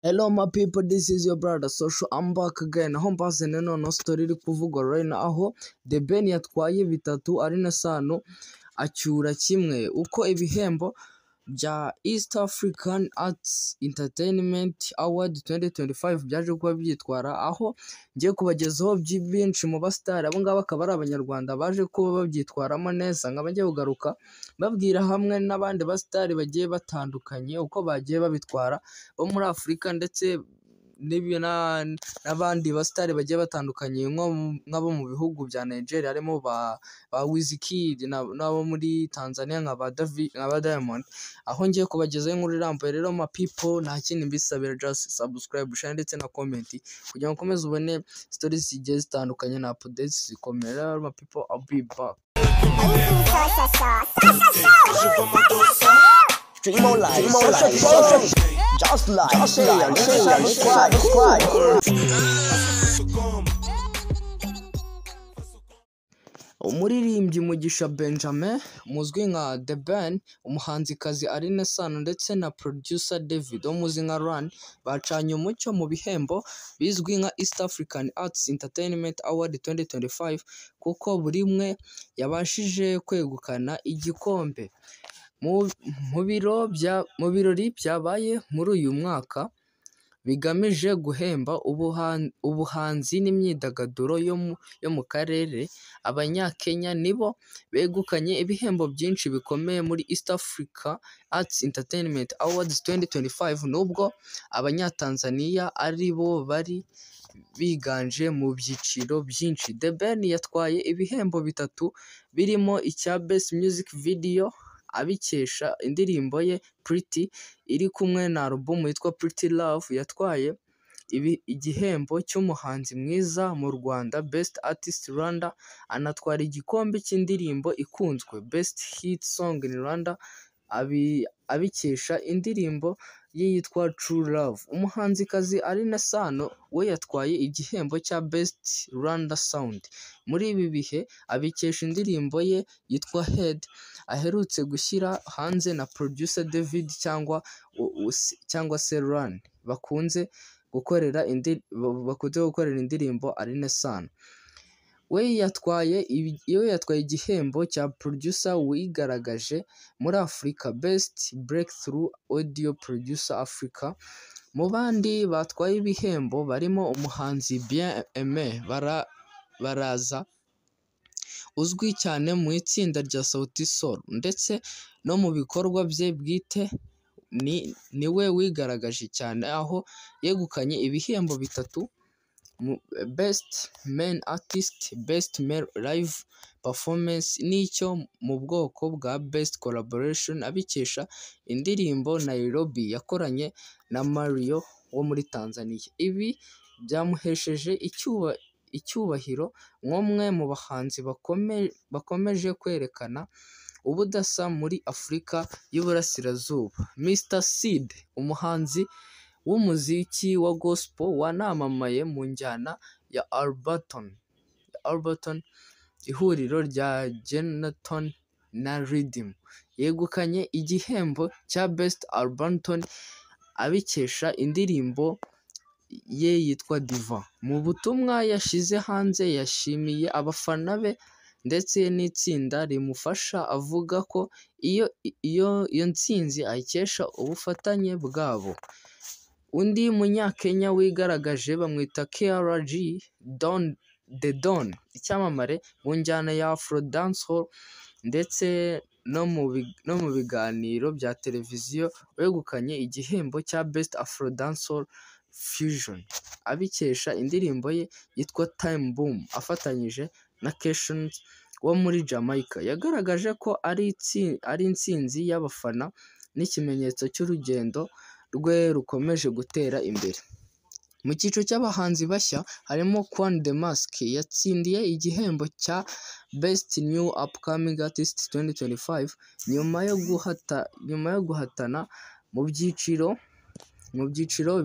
Hello my people, this is your brother Social. I'm back again. Aho mbazane noneho story iri kuvugwa right now, aho The Ben yatwaye bitatu ari na Sano acyura kimwe. Uko ibihembo bya East African Arts Entertainment Award 2025 byaje kuba byitwara, aho ngiye kubagezaho byinshi mu basitari. Abo ngabo akaba ari abanyarwanda baje kuba babyitwaramo neza, nkaba ngiye kugaruka babwira hamwe n'abandi basitari bagiye batandukanye uko bagiye babitwara bo muri Afurika, ndetse n'abandi basitari bagiye batandukanye nk'abo mu bihugu bya Nigeria harimo ba Wizkid n'abo muri Tanzania nka ba Diamond. Aho ngiye kubagezaho inkuru irambuye. Rero ma people, nta kindi mbisabira, just subscribe, share ndetse na comment kugira ngo ukomeze ubone stories zigiye zitandukanye na updates zikomeye. Rero ma people, I'll be back. Stream on live, just like, share, subscribe. Umuririmbyi Mugisha Benjamin muzwi nka The Ben, umuhanzikazi Aline Sano ndetse na producer David umuzi nka Run bacanye umucyo mu bihembo bizwi nka East African Arts Entertainment Award 2025, kuko buri umwe yabashije kwegukana igikombe mu birori byabaye muri uyu mwaka bigamije guhemba ubuhanzi n'imyidagaduro yo mu karere. Abanyakenya nibo begukanye ibihembo byinshi bikomeye muri East Africa Arts Entertainment Awards 2025, nubwo Abanyatanzania ari bo bari biganje mu byiciro byinshi. The Ben yatwaye ibihembo bitatu birimo icya Best Music Video abikesha indirimbo ye Pretty iri kumwe na album yitwa Pretty Love. Yatwaye igihembo cy'umuhanzi mwiza mu Rwanda Best Artist Rwanda, anatwara igikombe cy'indirimbo ikunzwe Best Hit Song in Rwanda abikesha indirimbo ye yitwa True Love. Umuhanzikazi Aline Sano we yatwaye igihembo cya Best Rwanda Sound muri ibi bihe abikesha indirimbo ye yitwa Head aherutse gushyira hanze na producer David cyangwa se Run bakunze gukorera indirimbo Aline Sano. We yatwaye igihembo cya producer wigaragaje muri Afurika Best Breakthrough Audio Producer Africa. Mu bandi batwaye ibihembo barimo umuhanzi Bien-Aimé Baraza uzwi cyane mu itsinda rya Sauti Sol, ndetse no mu bikorwa bye bwite niwe wigaragaje cyane, aho yegukanye ibihembo bitatu: Best Main Artist, Best Male Live Performance n'icyo mu bwoko bwa Best Collaboration abikesha indirimbo Nairobi yakoranye na Mario wo muri Tanzania. Ibi byamuhesheje icyubahiro nk'umwe mu bahanzi bakomeje kwerekana ubudasa muri Afurika y'Uburasirazuba. Mr Seed, umuhanzi w'umuziki wa gospel wanamamaye mu njyana ya Alberton, ihuriro rya Geneton na Rhythm, yegukanye igihembo cya Best Alberton abikesha indirimbo ye yitwa Diva. Mu butumwa yashyize hanze yashimiye abafana be ndetse n'itsinda rimufasha, avuga ko iyo ntsinzi ayikesha ubufatanye bwabo. Undi munyakenya wigaragaje bamwita KRG The Don, icyamamare mu njyana ya Afro Dancehall ndetse no mu biganiro bya televiziyo, wegukanye igihembo cya Best Afro Dancehall Fusion abikesha indirimbo ye yitwa Time Boom afatanyije na Keshons wo muri Jamaica. Yagaragaje ko ari intsinzi y'abafana n'ikimenyetso cy'urugendo rwe rukomeje gutera imbere. Mu cyiciro cy'abahanzi bashya harimo Quan The Mask yatsindiye igihembo cya Best New Upcoming Artist 2025 nyuma yo guhatana mu byiciro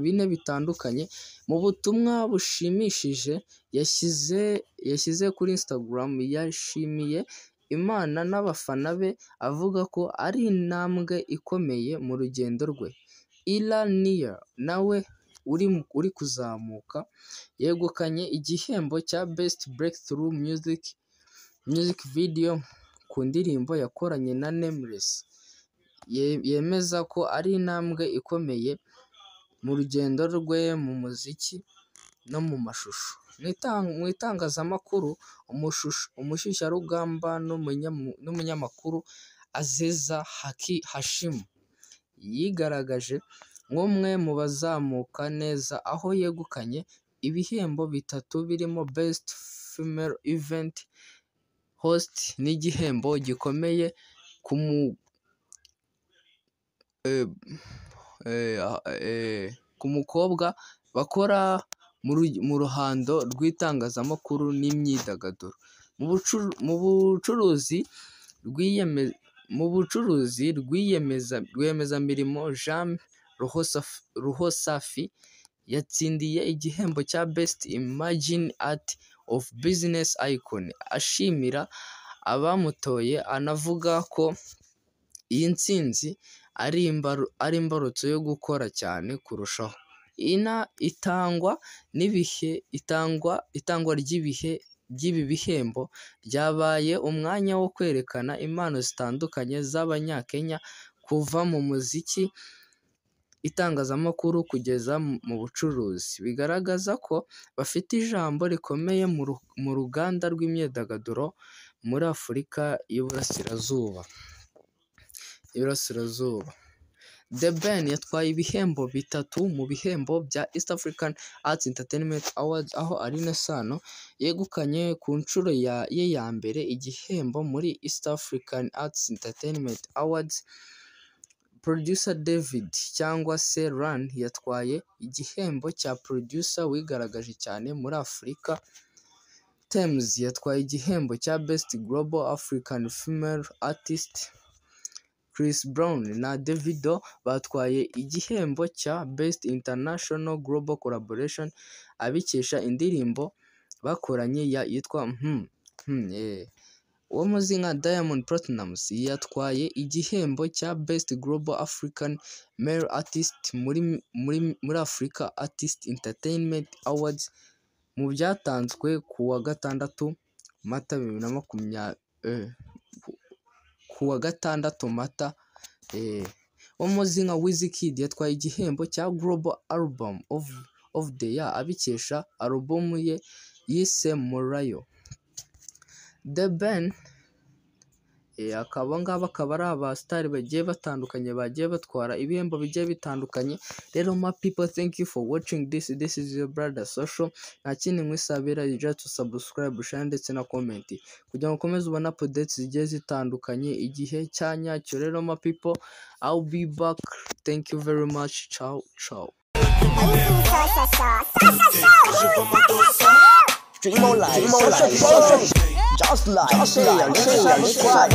bine bitandukanye. Mu butumwa bushimishije yashyize kuri Instagram, yashimiye Imana n'abafana be avuga ko ari intambwe ikomeye mu rugendo rwe. Ila Near nawe uri kuzamuka yegukanye igihembo cya Best Breakthrough Music Video ku ndirimbo yakoranye na Nameless, yemeza ko ari intambwe ikomeye mu rugendo rwe mu muziki no mu mashusho. Mu itangazamakuru, umushyushyarugamba n'umunyamakuru Aziza Hashim yigaragaje nk'umwe mu bazamuka neza, aho yegukanye ibihembo bitatu birimo Best Female Event Host n'igihembo gikomeye ku mukobwa bakora mu ruhando rw'itangazamakuru n'imyidagaduro. Mu bucuruzi rwiyemezamirimo Jean Ruhosafi yatsindiye igihembo cya Best Emerging Art of Business Icon, ashimira abamutoye anavuga ko iyi ntsinzi ari imbarutso yo gukora cyane kurushaho. Itangwa ry'ibi bihembo ryabaye umwanya wo kwerekana impano zitandukanye z'Abanyakenya, kuva mu muziki, itangazamakuru kugeza mu bucuruzi, bigaragaza ko bafite ijambo rikomeye mu ruganda rw'imyidagaduro muri Afurika y'Iburasirazuba. The Ben yatwaye ibihembo bitatu mu bihembo bya East African Arts Entertainment Awards, aho Alyn Sano yegukanye ku nshuro ye ya mbere igihembo muri East African Arts Entertainment Awards. Producer David cyangwa se Ran yatwaye igihembo cya Producer wigaragaje cyane muri Afurika. Tems yatwaye igihembo cya Best Global African Female Artist. Chris Brown na Davido batwaye igihembo cya Best International Global Collaboration abikesha indirimbo bakoranye yitwa uwo muzi nka Diamond Platnumz yatwaye igihembo cya Best Global African Male Artist muri Africa Artist Entertainment Awards mu byatanzwe ku wa gatandatu Mata 2020. Umuzi nka Wizkid yatwaye igihembo cya Global Album of the Year abikesha alubumu ye yise Morayo. The Ben akaba ari abasitari bagiye batandukanye bagiye batwara ibihembo bigiye bitandukanye. Rero my people, thank you for watching this is your brother Social. Nta kindi mwisabira, just to subscribe, share ndetse na comment kugira ngo ukomeze ubona updates zigiye zitandukanye igihe cyanyacyo. Rero my people, I'll be back. Thank you very much. Ciao. Stream more live, just like, share, subscribe.